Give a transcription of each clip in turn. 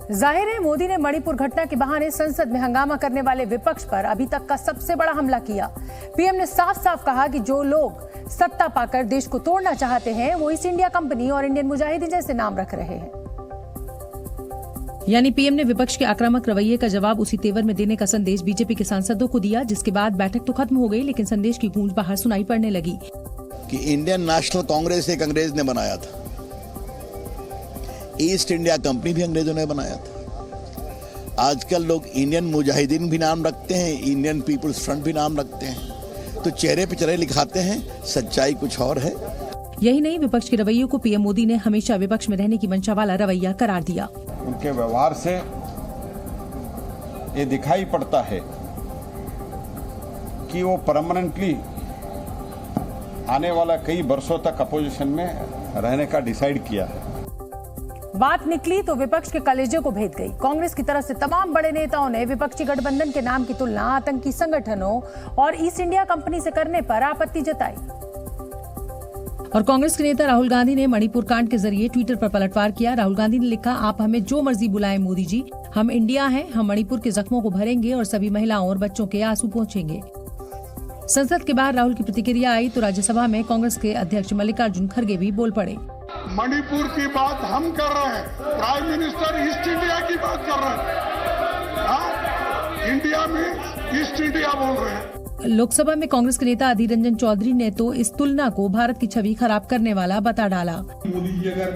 जाहिर है मोदी ने मणिपुर घटना के बहाने संसद में हंगामा करने वाले विपक्ष पर अभी तक का सबसे बड़ा हमला किया। पीएम ने साफ साफ कहा कि जो लोग सत्ता पाकर देश को तोड़ना चाहते हैं वो ईस्ट इंडिया कंपनी और इंडियन मुजाहिदीन जैसे नाम रख रहे हैं। यानी पीएम ने विपक्ष के आक्रामक रवैये का जवाब उसी तेवर में देने का संदेश बीजेपी के सांसदों को दिया, जिसके बाद बैठक तो खत्म हो गई, लेकिन संदेश की गूंज बाहर सुनाई पड़ने लगी कि इंडियन नेशनल कांग्रेस एक अंग्रेज ने बनाया था, ईस्ट इंडिया कंपनी भी अंग्रेजों ने बनाया था। आजकल लोग इंडियन मुजाहिदीन भी नाम रखते हैं, इंडियन पीपुल्स फ्रंट भी नाम रखते हैं, तो चेहरे पे चेहरे लिखाते हैं, सच्चाई कुछ और है। यही नहीं, विपक्ष के रवैये को पीएम मोदी ने हमेशा विपक्ष में रहने की मंशा वाला रवैया करार दिया। उनके व्यवहार से ये दिखाई पड़ता है कि वो परमानेंटली आने वाला कई वर्षों तक अपोजिशन में रहने का डिसाइड किया है। बात निकली तो विपक्ष के कलेजे को भेद गई। कांग्रेस की तरफ से तमाम बड़े नेताओं ने विपक्षी गठबंधन के नाम की तुलना आतंकी संगठनों और ईस्ट इंडिया कंपनी से करने पर आपत्ति जताई। और कांग्रेस के नेता राहुल गांधी ने मणिपुर कांड के जरिए ट्विटर पर पलटवार किया। राहुल गांधी ने लिखा, आप हमें जो मर्जी बुलाएं मोदी जी, हम इंडिया हैं, हम मणिपुर के जख्मों को भरेंगे और सभी महिलाओं और बच्चों के आंसू पोंछेंगे। संसद के बाहर राहुल की प्रतिक्रिया आई तो राज्यसभा में कांग्रेस के अध्यक्ष मल्लिकार्जुन खड़गे भी बोल पड़े। मणिपुर की बात हम कर रहे हैं, प्राइम मिनिस्टर ईस्ट इंडिया की बात कर रहे हैं, इंडिया में ईस्ट इंडिया बोल रहे हैं। लोकसभा में कांग्रेस के नेता अधीर रंजन चौधरी ने तो इस तुलना को भारत की छवि खराब करने वाला बता डाला। मोदी जी अगर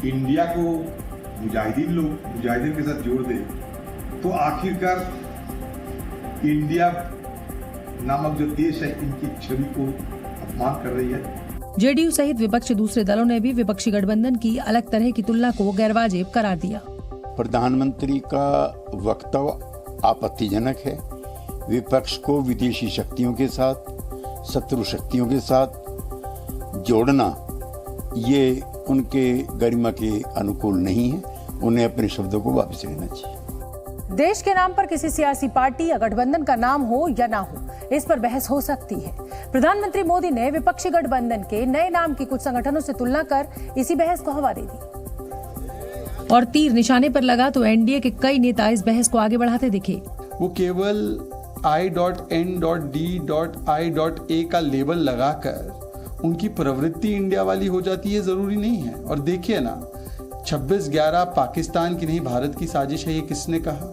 इंडिया को मुजाहिदीन के साथ जोड़ दे तो आखिरकार इंडिया नामक जो देश है इनकी छवि को अपमान कर रही है। जेडीयू सहित विपक्ष के दूसरे दलों ने भी विपक्षी गठबंधन की अलग तरह की तुलना को गैरवाजिब करार दिया। प्रधानमंत्री का वक्तव्य आपत्तिजनक है। विपक्ष को विदेशी शक्तियों के साथ, शत्रु शक्तियों के साथ जोड़ना ये उनके गरिमा के अनुकूल नहीं है। उन्हें अपने शब्दों को वापस लेना चाहिए। देश के नाम पर किसी सियासी पार्टी या गठबंधन का नाम हो या ना हो, इस पर बहस हो सकती है। प्रधानमंत्री मोदी ने विपक्षी गठबंधन के नए नाम की कुछ संगठनों से तुलना कर इसी बहस को हवा दे दी और तीर निशाने पर लगा तो एनडीए के कई नेता इस बहस को आगे बढ़ाते दिखे। वो केवल I.N.D.I.A का लेबल लगाकर उनकी प्रवृत्ति इंडिया वाली हो जाती है, जरूरी नहीं है। और देखिए ना, 26/11 पाकिस्तान की नहीं भारत की साजिश है, ये किसने कहा?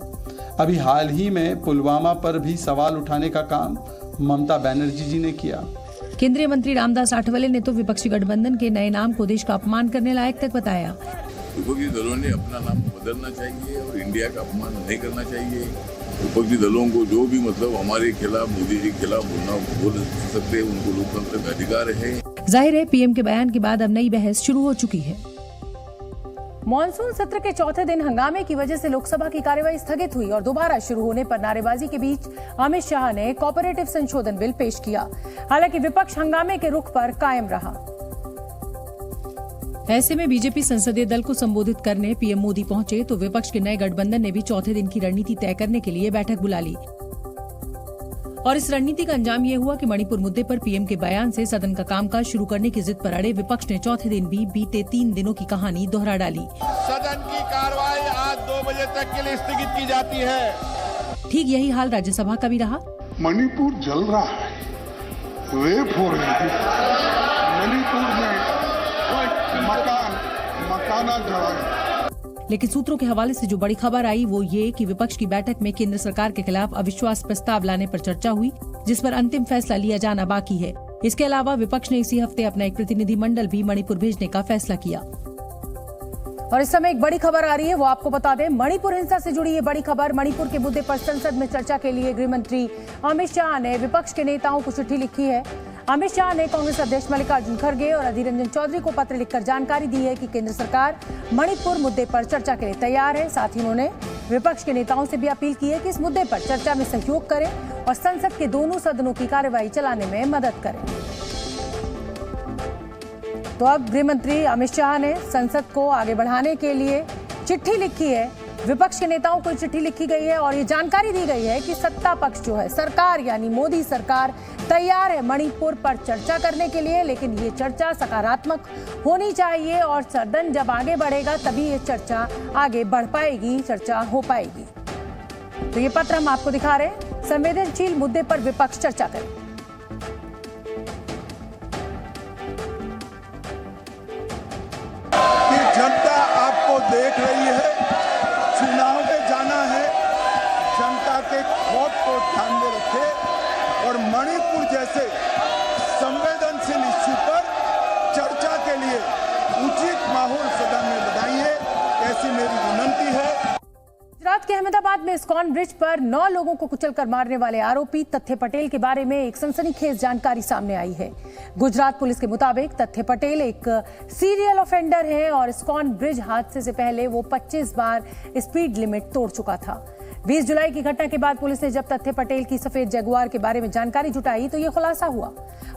अभी हाल ही में पुलवामा पर भी सवाल उठाने का काम ममता बनर्जी जी ने किया। केंद्रीय मंत्री रामदास आठवले ने तो विपक्षी गठबंधन के नए नाम को देश का अपमान करने लायक तक बताया। विपक्षी दलों ने अपना नाम बदलना चाहिए और इंडिया का अपमान नहीं करना चाहिए। विपक्षी दलों को जो भी हमारे खिलाफ, मोदी जी के खिलाफ बोल सकते हैं, उनको लोकतंत्र का अधिकार है। जाहिर है पीएम के बयान के बाद अब नई बहस शुरू हो चुकी है। मॉनसून सत्र के चौथे दिन हंगामे की वजह से लोकसभा की कार्यवाही स्थगित हुई और दोबारा शुरू होने पर नारेबाजी के बीच अमित शाह ने कोऑपरेटिव संशोधन बिल पेश किया। हालांकि विपक्ष हंगामे के रुख पर कायम रहा। ऐसे में बीजेपी संसदीय दल को संबोधित करने पीएम मोदी पहुंचे तो विपक्ष के नए गठबंधन ने भी चौथे दिन की रणनीति तय करने के लिए बैठक बुला ली। और इस रणनीति का अंजाम ये हुआ कि मणिपुर मुद्दे पर पीएम के बयान से सदन का कामकाज शुरू करने की जिद पर अड़े विपक्ष ने चौथे दिन भी बीते 3 दिनों की कहानी दोहरा डाली। सदन की कार्रवाई आज 2 बजे तक के लिए स्थगित की जाती है। ठीक यही हाल राज्यसभा का भी रहा। मणिपुर जल रहा है, रेप हो रही है, मणिपुर में मकाना जला है। लेकिन सूत्रों के हवाले से जो बड़ी खबर आई वो ये कि विपक्ष की बैठक में केंद्र सरकार के खिलाफ अविश्वास प्रस्ताव लाने पर चर्चा हुई, जिस पर अंतिम फैसला लिया जाना बाकी है। इसके अलावा विपक्ष ने इसी हफ्ते अपना एक प्रतिनिधि मंडल भी मणिपुर भेजने का फैसला किया। और इस समय एक बड़ी खबर आ रही है, वो आपको बता दें। मणिपुर हिंसा से जुड़ी ये बड़ी खबर। मणिपुर के मुद्दे पर संसद में चर्चा के लिए गृह मंत्री अमित शाह ने विपक्ष के नेताओं को चिट्ठी लिखी है। अमित शाह ने कांग्रेस अध्यक्ष मल्लिकार्जुन खड़गे और अधीर रंजन चौधरी को पत्र लिखकर जानकारी दी है कि केंद्र सरकार मणिपुर मुद्दे पर चर्चा के लिए तैयार है। साथ ही उन्होंने विपक्ष के नेताओं से भी अपील की है कि इस मुद्दे पर चर्चा में सहयोग करें और संसद के दोनों सदनों की कार्यवाही चलाने में मदद करें। तो अब गृह मंत्री अमित शाह ने संसद को आगे बढ़ाने के लिए चिट्ठी लिखी है। विपक्ष के नेताओं को चिट्ठी लिखी गई है और ये जानकारी दी गई है कि सत्ता पक्ष जो है, सरकार यानी मोदी सरकार, तैयार है मणिपुर पर चर्चा करने के लिए, लेकिन ये चर्चा सकारात्मक होनी चाहिए और सदन जब आगे बढ़ेगा तभी ये चर्चा आगे बढ़ पाएगी, चर्चा हो पाएगी। तो ये पत्र हम आपको दिखा रहे हैं। संवेदनशील मुद्दे पर विपक्ष चर्चा करे। कि जनता आपको देख रही है, चुनाव में जाना है, जनता के खौफ को ध्यान में रखे और मणिपुर जैसे संवेदनशील इश्यू पर चर्चा के लिए उचित माहौल सदन में बनाइए, ऐसी मेरी विनंती है। गुजरात के अहमदाबाद में इस्कॉन ब्रिज पर 9 लोगों को कुचलकर मारने वाले आरोपी तथ्य पटेल के बारे में एक सनसनीखेज जानकारी सामने आई है। गुजरात पुलिस के मुताबिक तथ्य पटेल एक सीरियल ऑफेंडर है और इस्कॉन ब्रिज हादसे से पहले वो 25 बार स्पीड लिमिट तोड़ चुका था। 20 जुलाई की घटना के बाद पुलिस ने जब तथ्य पटेल की सफेद जगुआर के बारे में जानकारी जुटाई तो ये खुलासा हुआ।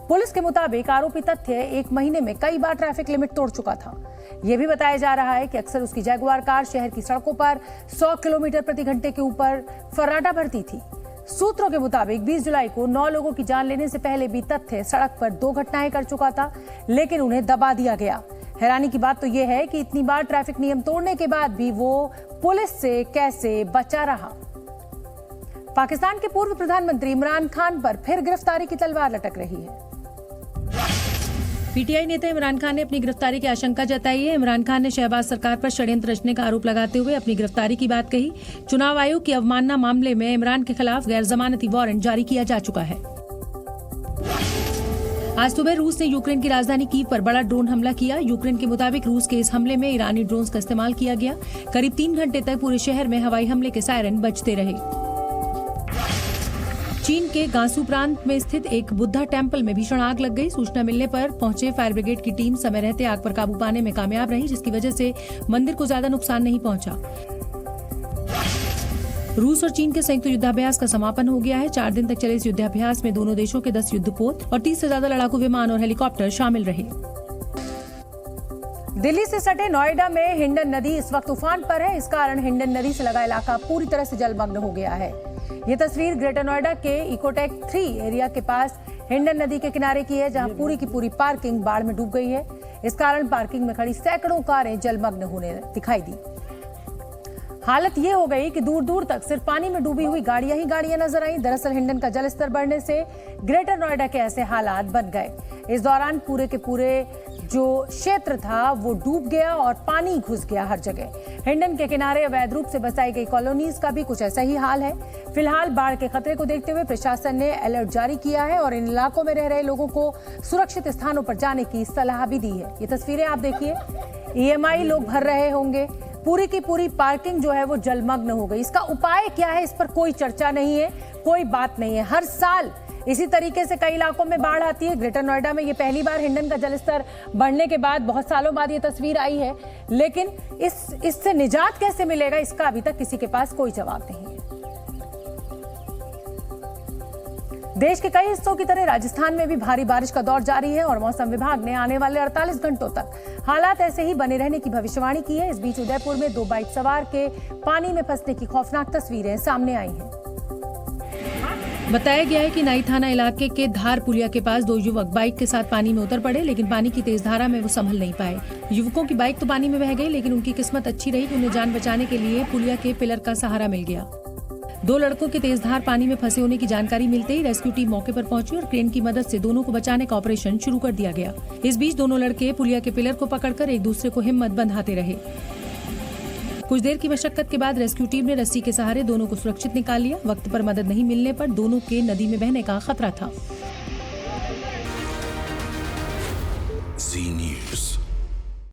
पुलिस के मुताबिक आरोपी तथ्य 1 महीने में कई बार ट्रैफिक लिमिट तोड़ चुका था। यह भी बताया जा रहा है कि अक्सर उसकी जगुआर कार शहर की सड़कों पर 100 किलोमीटर प्रति घंटे के ऊपर फर्राटा भरती थी। सूत्रों के मुताबिक 20 जुलाई को 9 लोगों की जान लेने से पहले भी तथ्य सड़क पर 2 घटनाएं कर चुका था, लेकिन उन्हें दबा दिया गया। हैरानी की बात तो यह है कि इतनी बार ट्रैफिक नियम तोड़ने के बाद भी वो पुलिस से कैसे बचा रहा। पाकिस्तान के पूर्व प्रधानमंत्री इमरान खान पर फिर गिरफ्तारी की तलवार लटक रही है। पीटीआई नेता इमरान खान ने अपनी गिरफ्तारी की आशंका जताई है। इमरान खान ने शहबाज सरकार पर षड्यंत्र रचने का आरोप लगाते हुए अपनी गिरफ्तारी की बात कही। चुनाव आयोग की अवमानना मामले में इमरान के खिलाफ गैर जमानती वारंट जारी किया जा चुका है। आज सुबह रूस ने यूक्रेन की राजधानी कीव पर बड़ा ड्रोन हमला किया। यूक्रेन के मुताबिक रूस के इस हमले में ईरानी ड्रोन्स का इस्तेमाल किया गया। करीब 3 घंटे तक पूरे शहर में हवाई हमले के सायरन बजते रहे। चीन के गांसू प्रांत में स्थित एक बुद्धा टेम्पल में भीषण आग लग गई। सूचना मिलने पर पहुंचे फायर ब्रिगेड की टीम समय रहते आग पर काबू पाने में कामयाब रही, जिसकी वजह से मंदिर को ज्यादा नुकसान नहीं पहुंचा। रूस और चीन के संयुक्त युद्धाभ्यास का समापन हो गया है। 4 दिन तक चले इस युद्धाभ्यास में दोनों देशों के 10 युद्धपोत और 30 से ज्यादा लड़ाकू विमान और हेलीकॉप्टर शामिल रहे। दिल्ली से सटे नोएडा में हिंडन नदी इस वक्त उफान पर है। इस कारण हिंडन नदी से लगा इलाका पूरी तरह से जलमग्न हो गया है। ये तस्वीर ग्रेटर नोएडा के इकोटेक 3 एरिया के पास हिंडन नदी के किनारे की है, जहां पूरी की पूरी पार्किंग बाढ़ में डूब गई है। इस कारण पार्किंग में खड़ी सैकड़ों कारें जलमग्न होने दिखाई दी। हालत ये हो गई कि दूर दूर तक सिर्फ पानी में डूबी हुई गाड़ियां ही गाड़ियां नजर आई। दरअसल हिंडन का जलस्तर बढ़ने से ग्रेटर नोएडा के ऐसे हालात बन गए। इस दौरान पूरे के पूरे जो क्षेत्र था वो डूब गया और पानी घुस गया हर जगह। हिंडन के किनारे अवैध रूप से बसाई गई कॉलोनीज का भी कुछ ऐसा ही हाल है। फिलहाल बाढ़ के खतरे को देखते हुए प्रशासन ने अलर्ट जारी किया है और इन इलाकों में रह रहे लोगों को सुरक्षित स्थानों पर जाने की सलाह भी दी है। ये तस्वीरें आप देखिए, EMI लोग भर रहे होंगे। पूरी की पूरी पार्किंग जो है वो जलमग्न हो गई। इसका उपाय क्या है, इस पर कोई चर्चा नहीं है, कोई बात नहीं है। हर साल इसी तरीके से कई इलाकों में बाढ़ आती है। ग्रेटर नोएडा में ये पहली बार हिंडन का जलस्तर बढ़ने के बाद बहुत सालों बाद ये तस्वीर आई है, लेकिन इससे निजात कैसे मिलेगा, इसका अभी तक किसी के पास कोई जवाब नहीं है। देश के कई हिस्सों की तरह राजस्थान में भी भारी बारिश का दौर जारी है और मौसम विभाग ने आने वाले 48 घंटों तक हालात ऐसे ही बने रहने की भविष्यवाणी की है। इस बीच उदयपुर में 2 बाइक सवार के पानी में फंसने की खौफनाक तस्वीरें सामने आई हैं। बताया गया है कि नाई थाना इलाके के धार पुलिया के पास 2 युवक बाइक के साथ पानी में उतर पड़े, लेकिन पानी की तेज धारा में वो संभल नहीं पाए। युवकों की बाइक तो पानी में बह गई, लेकिन उनकी किस्मत अच्छी रही कि उन्हें जान बचाने के लिए पुलिया के पिलर का सहारा मिल गया। 2 लड़कों के तेज धार पानी में फंसे होने की जानकारी मिलते ही रेस्क्यू टीम मौके पर पहुंची और क्रेन की मदद से दोनों को बचाने का ऑपरेशन शुरू कर दिया गया। इस बीच दोनों लड़के पुलिया के पिलर को पकड़कर एक दूसरे को हिम्मत बंधाते रहे। कुछ देर की मशक्कत के बाद रेस्क्यू टीम ने रस्सी के सहारे दोनों को सुरक्षित निकाल लिया। वक्त पर मदद नहीं मिलने पर दोनों के नदी में बहने का खतरा था। Zee News.